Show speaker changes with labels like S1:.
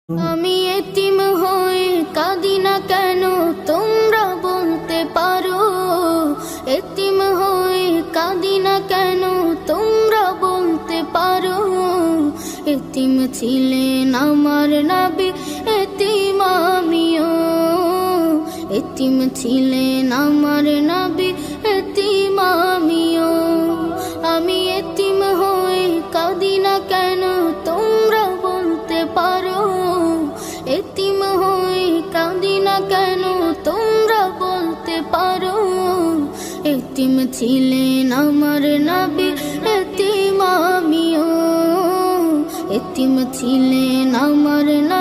S1: আমি এতিম হয়ে কাঁদি না কেন তোমরা বলতে পারো, এতিম হয়ে কাঁদি না কেন তোমরা বলতে পারো। এতিম ছিলেন আমার নবী, এতিম আমিও। এতিম ছিলেন আমার নবী, এতিম আমিও। আমি এতিম হয়ে কাঁদি না কেন তোমরা বলতে পারো, এতিম হয়ে কাঁদি না কেন তোমরা বলতে পারো। এতিম ছিলেন আমার নবী, এতিম আমিও। এতিম ছিলেন আমার নবী।